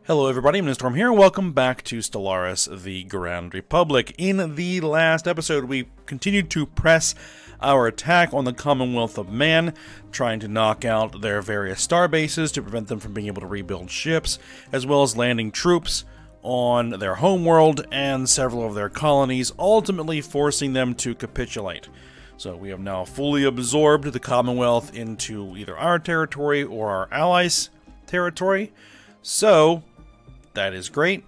Hello everybody, I'm Storm here. Welcome back to Stellaris, the Grand Republic. In the last episode, we continued to press our attack on the Commonwealth of Man, trying to knock out their various star bases to prevent them from being able to rebuild ships, as well as landing troops on their homeworld and several of their colonies, ultimately forcing them to capitulate. So we have now fully absorbed the Commonwealth into either our territory or our allies' territory. So that is great.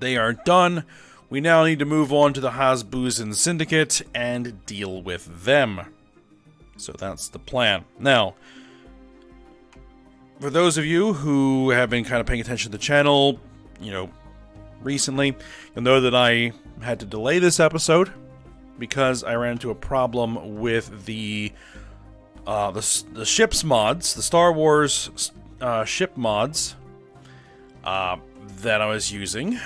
They are done. We now need to move on to the Hazbuzan Syndicate and deal with them. So that's the plan. Now, for those of you who have been kind of paying attention to the channel, recently, you'll know that I had to delay this episode because I ran into a problem with the ships mods, the Star Wars ship mods that I was using,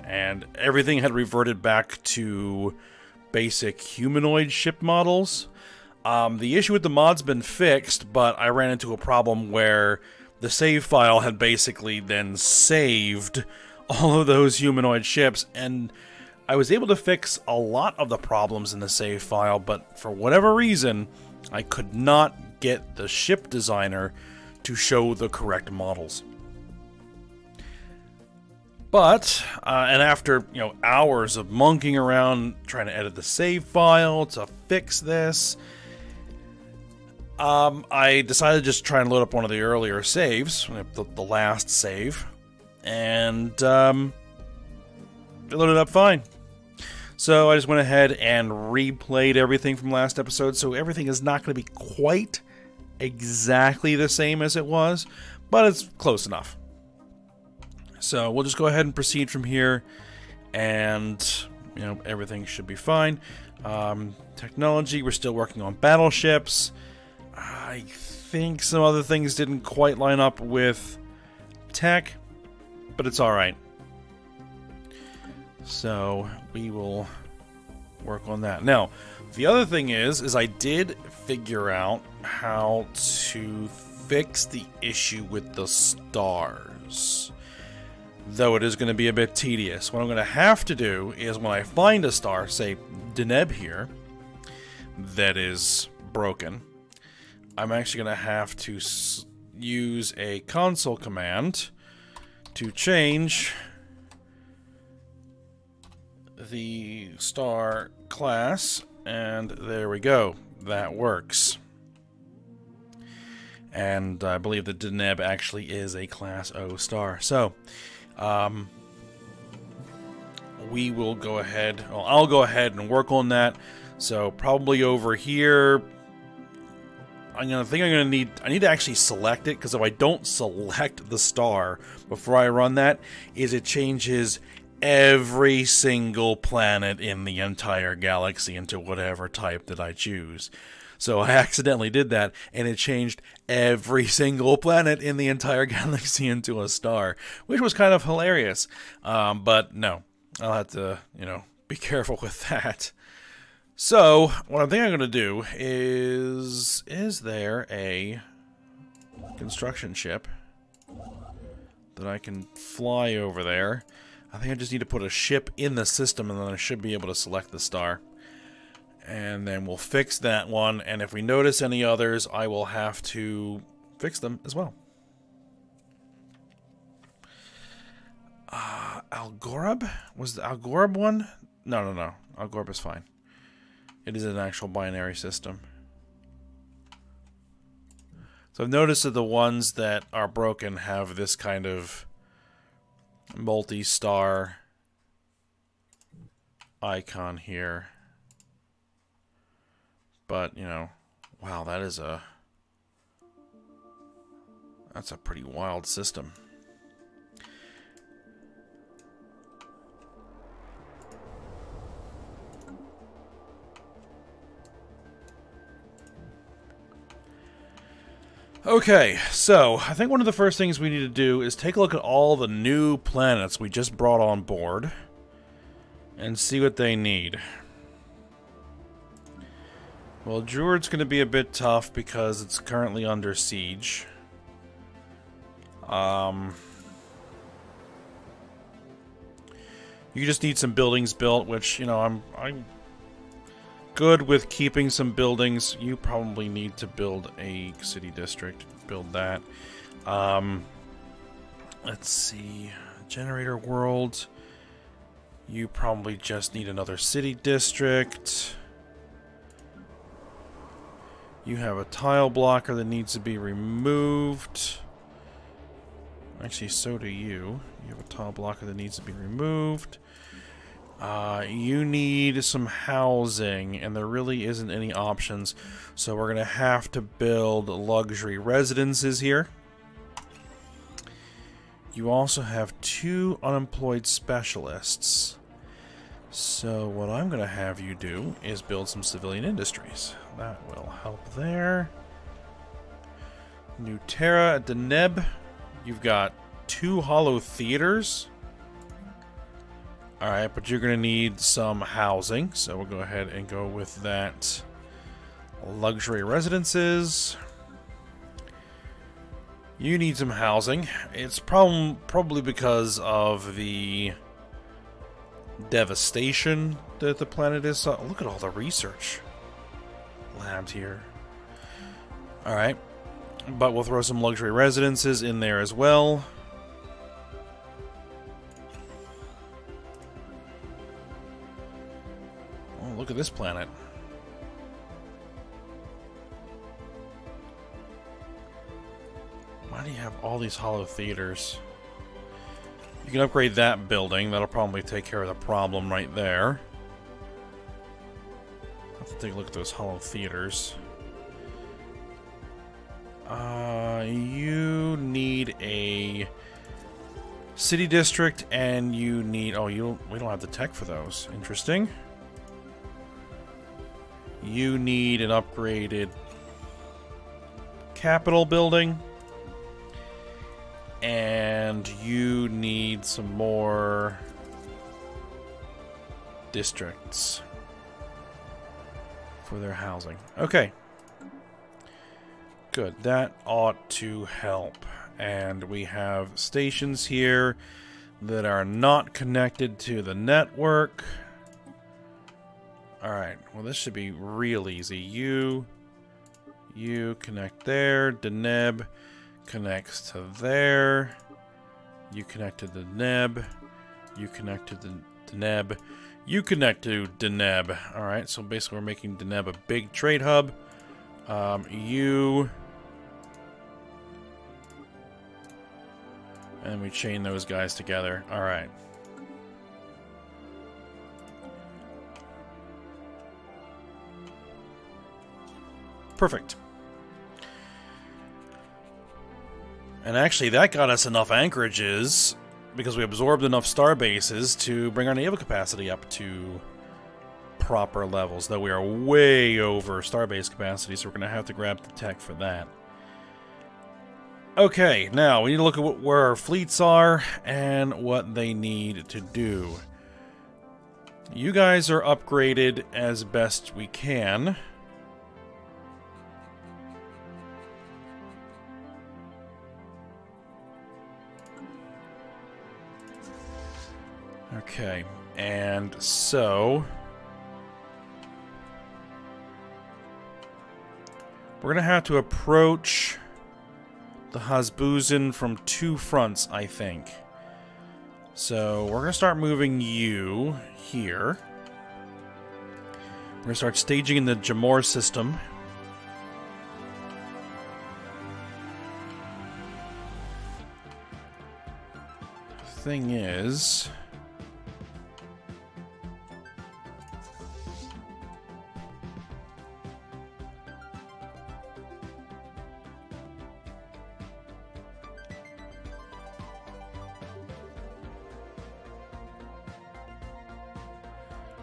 and everything had reverted back to basic humanoid ship models. The issue with the mod's been fixed, but I ran into a problem where the save file had basically then saved all of those humanoid ships, and I was able to fix a lot of the problems in the save file, but for whatever reason, I could not get the ship designer to show the correct models. But, and after, hours of monkeying around trying to edit the save file to fix this, I decided to just try and load up one of the earlier saves, the last save, and it loaded up fine. So I just went ahead and replayed everything from last episode, so everything is not going to be quite exactly the same as it was, but it's close enough. So we'll just go ahead and proceed from here, and everything should be fine. Technology, we're still working on battleships. I think some other things didn't quite line up with tech, but it's alright. So we will work on that. Now, the other thing is I did figure out how to fix the issue with the stars, though it is going to be a bit tedious. What I'm going to have to do is when I find a star, say Deneb here, that is broken, I'm actually going to have to use a console command to change the star class, and there we go. That works. And I believe that Deneb actually is a Class O star. So, we will go ahead, well, I'll go ahead and work on that. So probably over here, I need to actually select it, because if I don't select the star before I run that, it changes every single planet in the entire galaxy into whatever type that I choose. So I accidentally did that, and it changed every single planet in the entire galaxy into a star, which was kind of hilarious. But no, I'll have to, be careful with that. So what I'm going to do is there a construction ship that I can fly over there? I think I just need to put a ship in the system, and then I should be able to select the star. And then we'll fix that one, and if we notice any others, I will have to fix them as well. Algorab? Was the Algorab one? No. Algorab is fine. It is an actual binary system. So I've noticed that the ones that are broken have this kind of multi-star icon here. But, wow, that's a pretty wild system. Okay, so I think one of the first things we need to do is take a look at all the new planets we just brought on board and see what they need. Well, Druid's going to be a bit tough because it's currently under siege. You just need some buildings built, which, you know, I'm good with keeping some buildings. You probably need to build a city district. Build that. Let's see. Generator world. You probably just need another city district. You have a tile blocker that needs to be removed. Actually, so do you. You have a tile blocker that needs to be removed. You need some housing, and there really isn't any options. So we're going to have to build luxury residences here. You also have 2 unemployed specialists. So what I'm going to have you do is build some civilian industries. That will help there. New Terra at Deneb. You've got 2 hollow theaters. Alright, but you're going to need some housing. So we'll go ahead and go with that. Luxury residences. You need some housing. It's probably because of the devastation that the planet is. Look at all the research labs here. Alright. But we'll throw some luxury residences in there as well. Oh, look at this planet. Why do you have all these hollow theaters? You can upgrade that building. That'll probably take care of the problem right there. I'll have to take a look at those hollow theaters. You need a city district, and you need... Oh, we don't have the tech for those. Interesting. You need an upgraded capital building. And you need some more districts for their housing. Okay. Good. That ought to help. And we have stations here that are not connected to the network. Alright. Well, this should be real easy. You connect there. Deneb connects to there. You connect to the Deneb. You connect to the Deneb. You connect to Deneb. Alright, so basically we're making Deneb a big trade hub. And we chain those guys together. Alright. Perfect. And actually, that got us enough anchorages, because we absorbed enough star bases to bring our naval capacity up to proper levels, though we are way over starbase capacity, so we're going to have to grab the tech for that. Okay, now we need to look at where our fleets are and what they need to do. You guys are upgraded as best we can. Okay, and so we're going to have to approach the Hazbuzan from 2 fronts, I think. So we're going to start moving you here. We're going to start staging in the Jamor system. Thing is...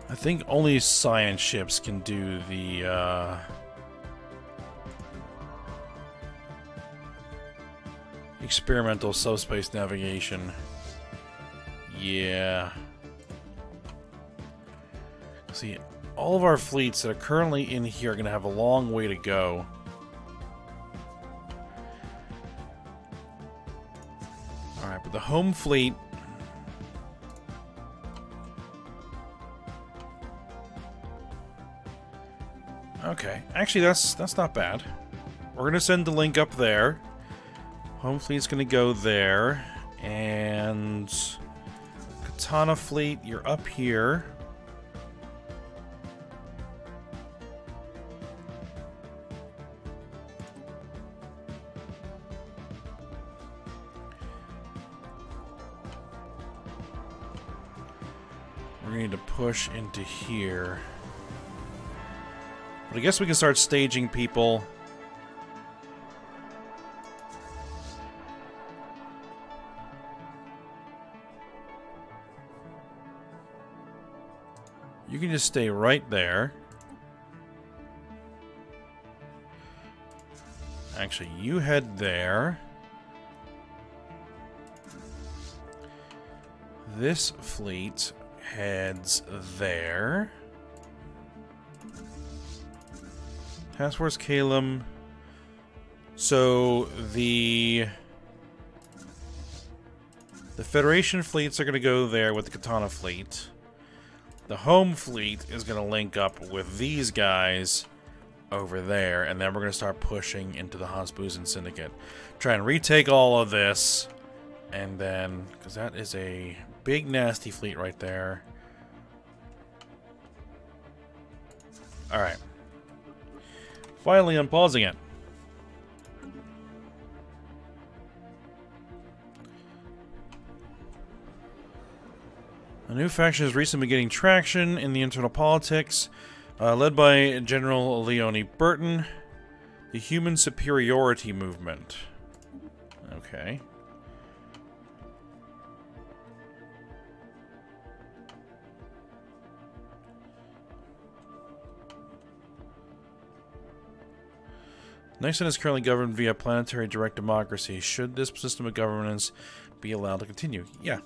I think only science ships can do the, experimental subspace navigation. Yeah. See, all of our fleets that are currently in here are going to have a long way to go. Alright, but the home fleet Okay, actually that's not bad. We're gonna send the link up there. Home fleet's gonna go there, and Katana fleet, you're up here. We need to push into here. But I guess we can start staging people. You can just stay right there. Actually, you head there. This fleet heads there. Task Force Calum. So the Federation fleets are going to go there with the Katana fleet. The home fleet is going to link up with these guys over there, and then we're going to start pushing into the Hazbuzan Syndicate. Try and retake all of this, and then, because that is a big nasty fleet right there. Alright. Finally, I'm pausing it. A new faction has recently been getting traction in the internal politics, led by General Leone Burton, the Human Superiority Movement. Okay. Nixon is currently governed via planetary direct democracy. Should this system of governance be allowed to continue? Yeah.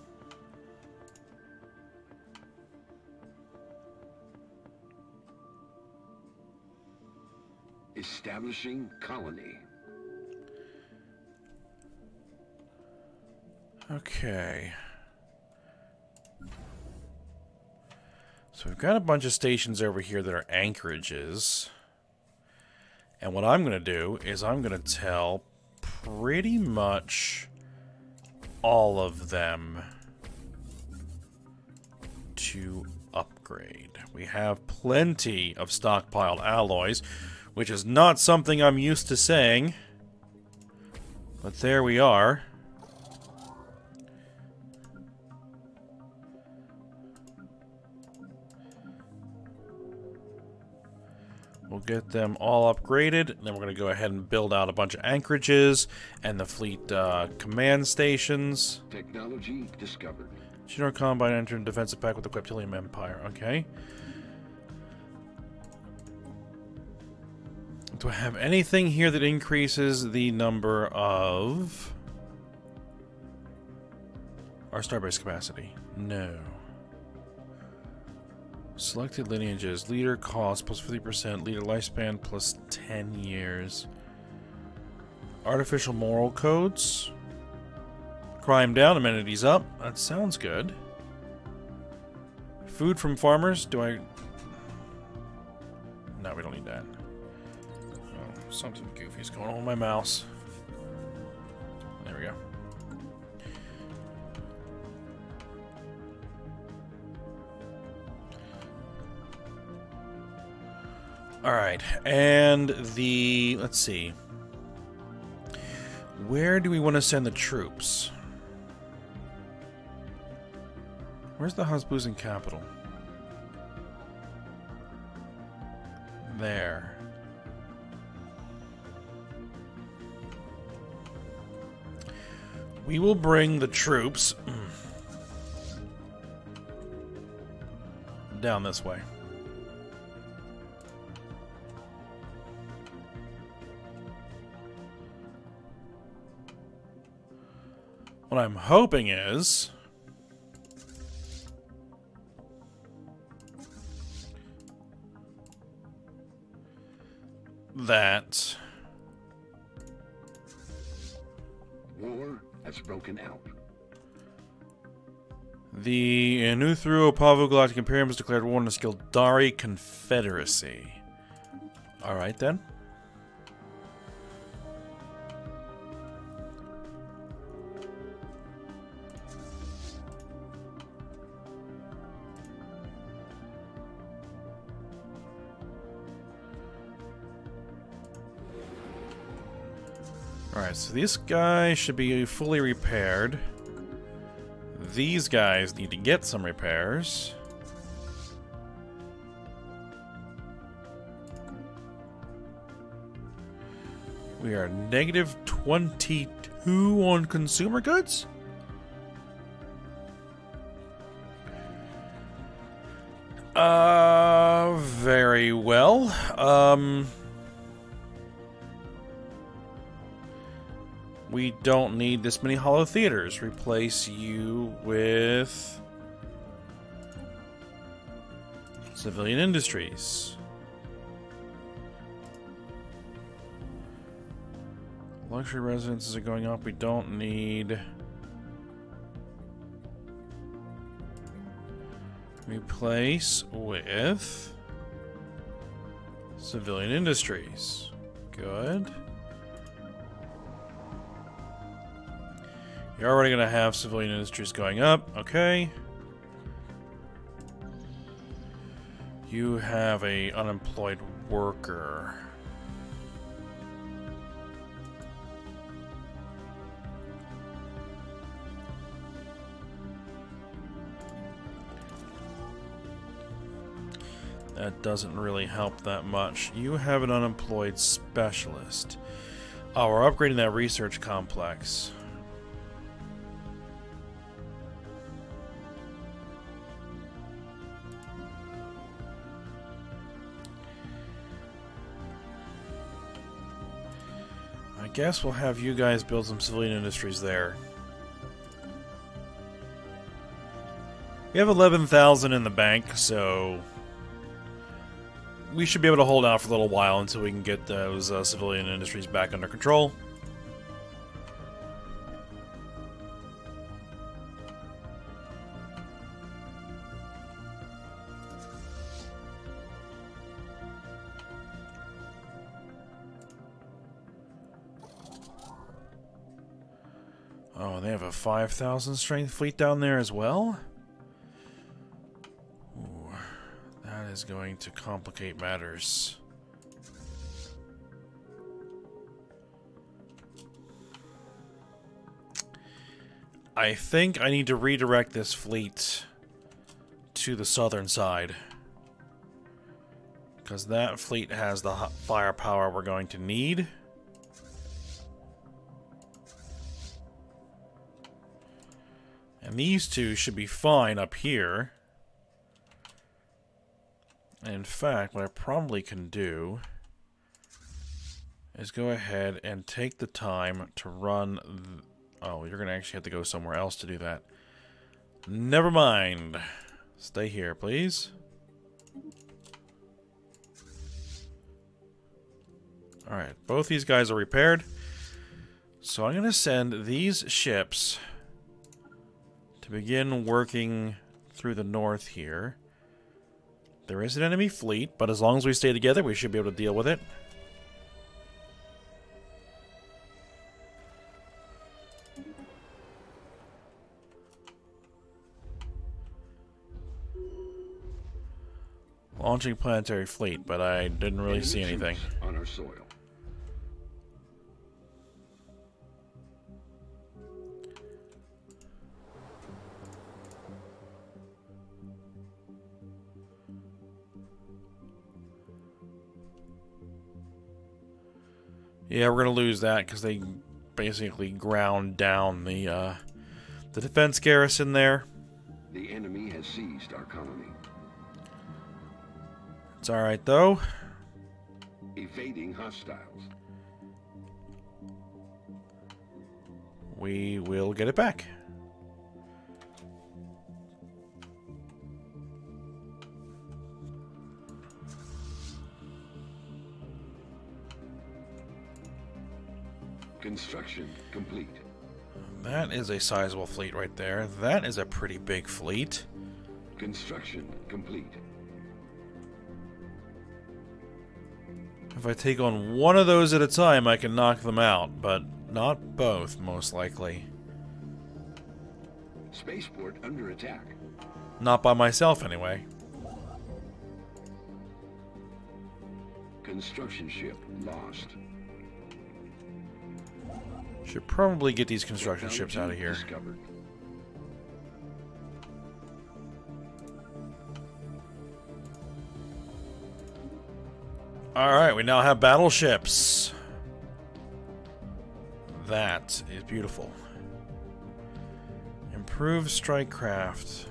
Establishing colony. Okay. So we've got a bunch of stations over here that are anchorages. And what I'm going to do is I'm going to tell pretty much all of them to upgrade. We have plenty of stockpiled alloys, which is not something I'm used to saying. But there we are. We'll get them all upgraded, and then we're going to go ahead and build out a bunch of anchorages and the fleet command stations. Technology discovered. General Combine entered defensive pact with the Queptilium Empire. Okay. Do I have anything here that increases the number of our starbase capacity? No. Selected lineages. Leader cost plus 50%. Leader lifespan plus 10 years. Artificial moral codes. Crime down, amenities up. That sounds good. Food from farmers. Do I... No, we don't need that. Oh, something goofy's going on with my mouse. There we go. Alright, and the... let's see. Where do we want to send the troops? Where's the Hazbuzan capital? There. We will bring the troops down this way. What I'm hoping is that war has broken out. The Anuthru Pavu Galactic Imperium has declared war on the Skildari Confederacy. Alright then. Alright, so this guy should be fully repaired. These guys need to get some repairs. We are negative 22 on consumer goods? Very well. We don't need this many hollow theaters. Replace you with civilian industries. Luxury residences are going up. We don't need. Replace with civilian industries. Good. You're already going to have civilian industries going up. Okay. You have a unemployed worker. That doesn't really help that much. You have an unemployed specialist. Oh, we're upgrading that research complex. I guess we'll have you guys build some civilian industries there. We have 11,000 in the bank, so we should be able to hold out for a little while until we can get those civilian industries back under control. Oh, they have a 5,000 strength fleet down there as well? Ooh, that is going to complicate matters. I think I need to redirect this fleet to the southern side, because that fleet has the firepower we're going to need. And these two should be fine up here. In fact, what I probably can do is go ahead and take the time to run... Oh, you're going to actually have to go somewhere else to do that. Never mind. Stay here, please. Alright, both these guys are repaired. So I'm going to send these ships to begin working through the north here. There is an enemy fleet, but as long as we stay together, we should be able to deal with it. Launching planetary fleet, but I didn't really see anything. On our soil. Yeah, we're gonna lose that because they basically ground down the defense garrison there. The enemy has seized our colony. It's all right though. Evading hostiles. We will get it back. Construction complete. That is a sizable fleet right there. That is a pretty big fleet. Construction complete. If I take on one of those at a time, I can knock them out, but not both, most likely. Spaceport under attack. Not by myself, anyway. Construction ship lost. Should probably get these construction ships out of here. Discovered. Alright, we now have battleships. That is beautiful. Improve strike craft.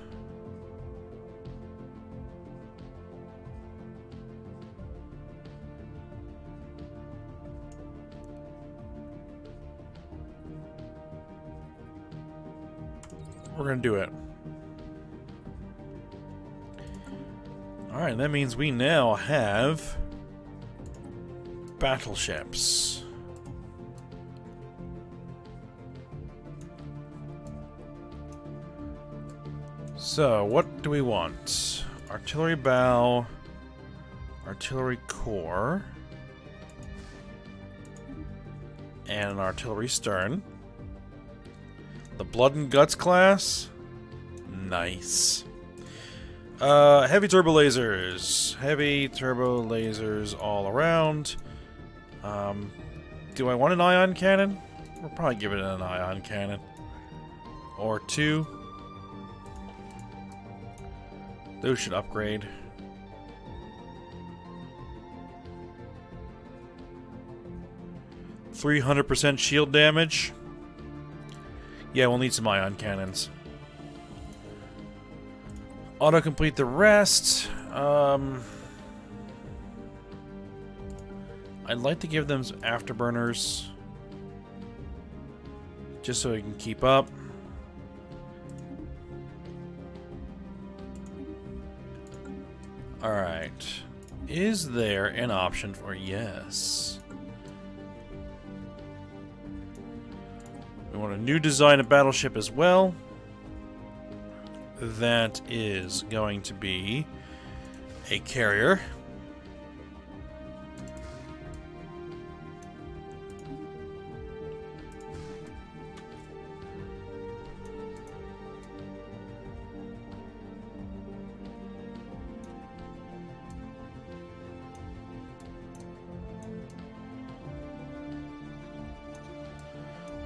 We're gonna do it. Alright, that means we now have battleships. So, what do we want? Artillery bow, artillery core, and an artillery stern. The Blood and Guts class? Nice. Heavy turbo lasers. Heavy turbo lasers all around. Do I want an ion cannon? We'll probably give it an ion cannon. Or two. Those should upgrade. %300 shield damage. Yeah, we'll need some ion cannons. Auto-complete the rest. I'd like to give them some afterburners. Just so we can keep up. Alright. Is there an option for yes? We want a new design of battleship as well. That is going to be a carrier.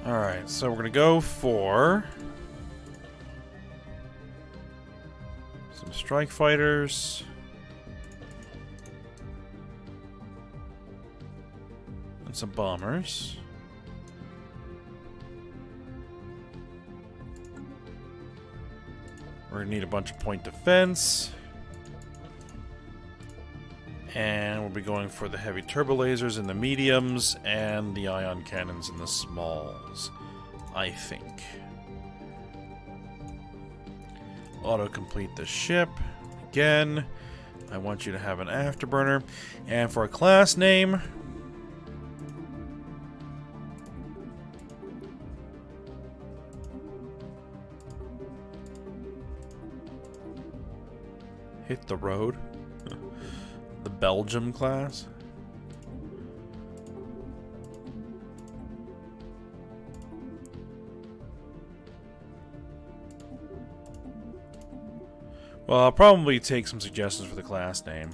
Alright, so we're going to go for some strike fighters and some bombers. We're going to need a bunch of point defense. And we'll be going for the heavy turbo lasers in the mediums and the ion cannons in the smalls, I think. Auto-complete the ship. Again, I want you to have an afterburner. And for a class name, hit the road. The Belgium class. Well, I'll probably take some suggestions for the class name.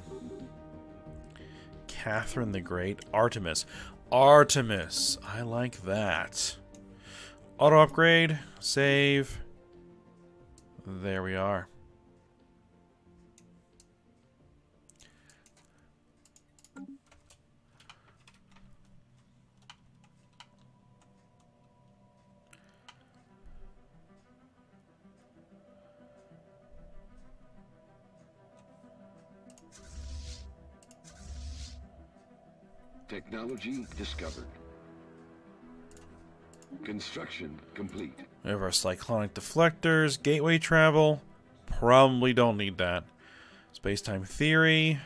Catherine the Great. Artemis. Artemis. I like that. Auto upgrade. Save. There we are. Technology discovered. Construction complete. We have our cyclonic deflectors, gateway travel. Probably don't need that. Space-time theory.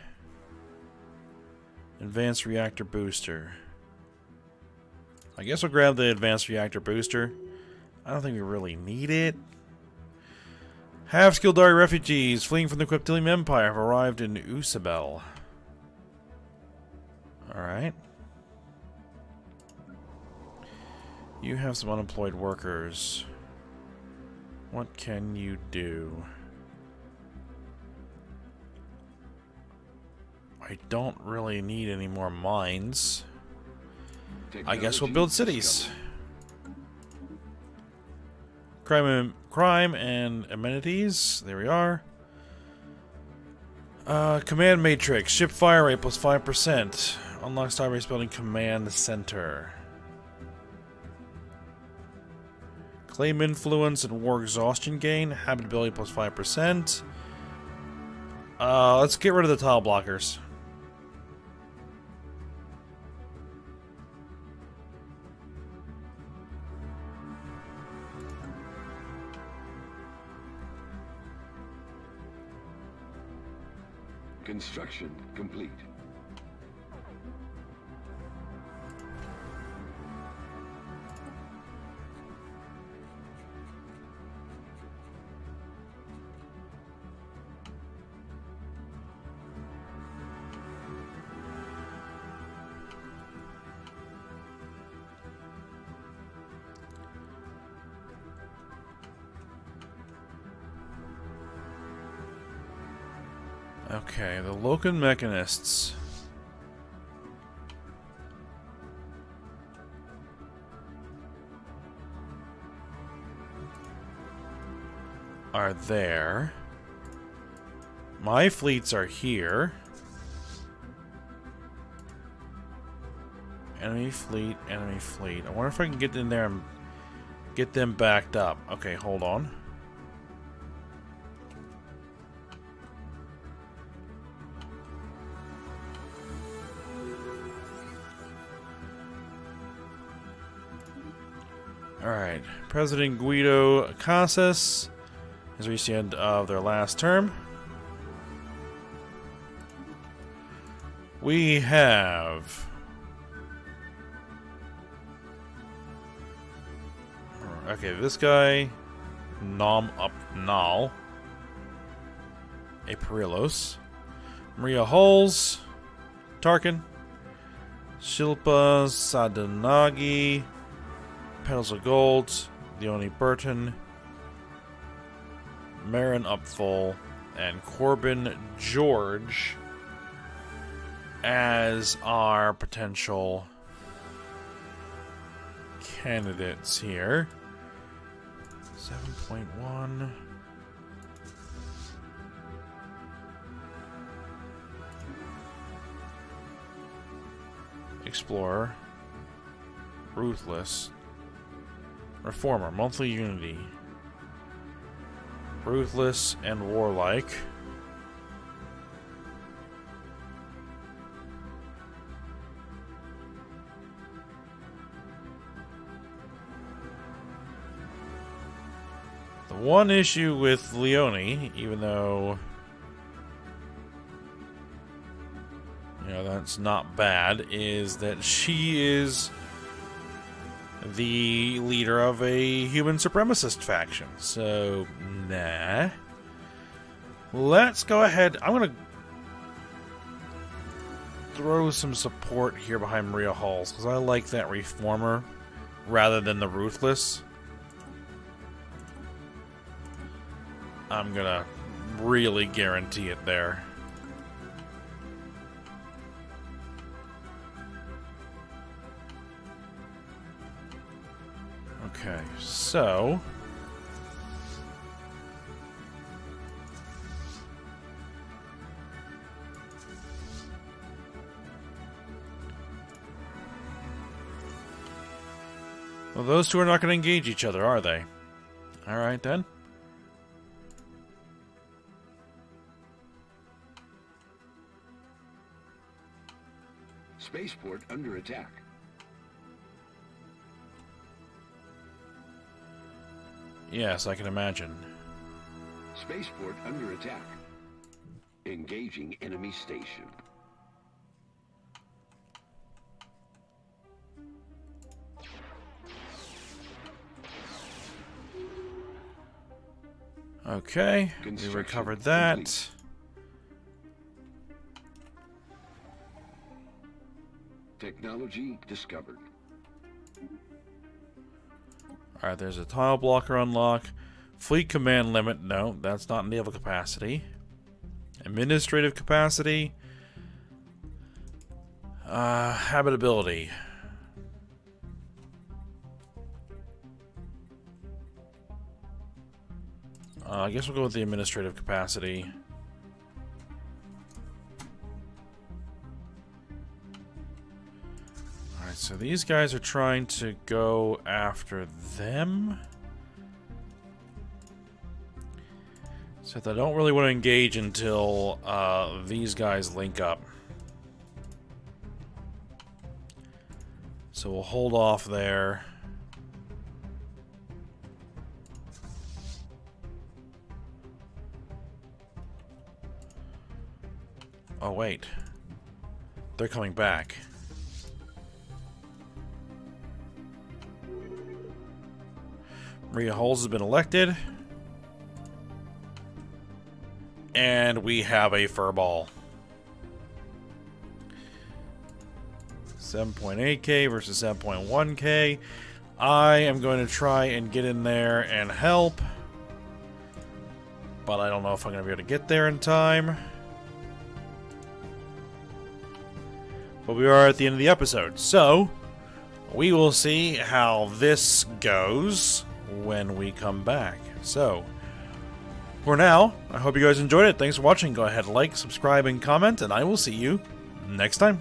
Advanced reactor booster. I guess we'll grab the advanced reactor booster. I don't think we really need it. Half-Skildari refugees fleeing from the Queptilian Empire have arrived in Usabel. Alright. You have some unemployed workers. What can you do? I don't really need any more mines. I guess we'll build cities. Crime and amenities. There we are. Command matrix. Ship fire rate plus 5%. Unlock Starbase building command center. Claim influence and war exhaustion gain. Habitability plus 5%. Let's get rid of the tile blockers. Construction complete. Okay, the Locan Mechanists. Are there. My fleets are here. Enemy fleet, enemy fleet. I wonder if I can get in there and get them backed up. Okay, hold on. Alright, President Guido Casas has reached the end of their last term. We have... Okay, this guy, Nom Up Nal, a Perillos, Maria Hulls, Tarkin, Shilpa Sadanagi, Petals of Gold, Leonie Burton, Marin Upfull, and Corbin George as our potential candidates here. 7.1. Explorer. Ruthless. Reformer, monthly unity. Ruthless and warlike. The one issue with Leonie, even though, you know, that's not bad, is that she is the leader of a human supremacist faction. So, nah. Let's go ahead. I'm going to throw some support here behind Maria Hulls, because I like that reformer rather than the ruthless. I'm going to really guarantee it there. Okay, so well, those two are not going to engage each other, are they? All right, then. Spaceport under attack. Yes, I can imagine. Spaceport under attack. Engaging enemy station. Okay, we recovered that. Complete. Technology discovered. Alright, there's a tile blocker unlock. Fleet command limit. No, that's not naval capacity. Administrative capacity. Habitability. I guess we'll go with the administrative capacity. Alright, so these guys are trying to go after them. So they don't really want to engage until these guys link up. So we'll hold off there. Oh, wait. They're coming back. Maria Hulls has been elected. And we have a furball. 7.8k versus 7.1k. I am going to try and get in there and help. But I don't know if I'm going to be able to get there in time. But we are at the end of the episode. So, we will see how this goes when we come back. So, for now, I hope you guys enjoyed it. Thanks for watching. Go ahead, like, subscribe, and comment, and I will see you next time.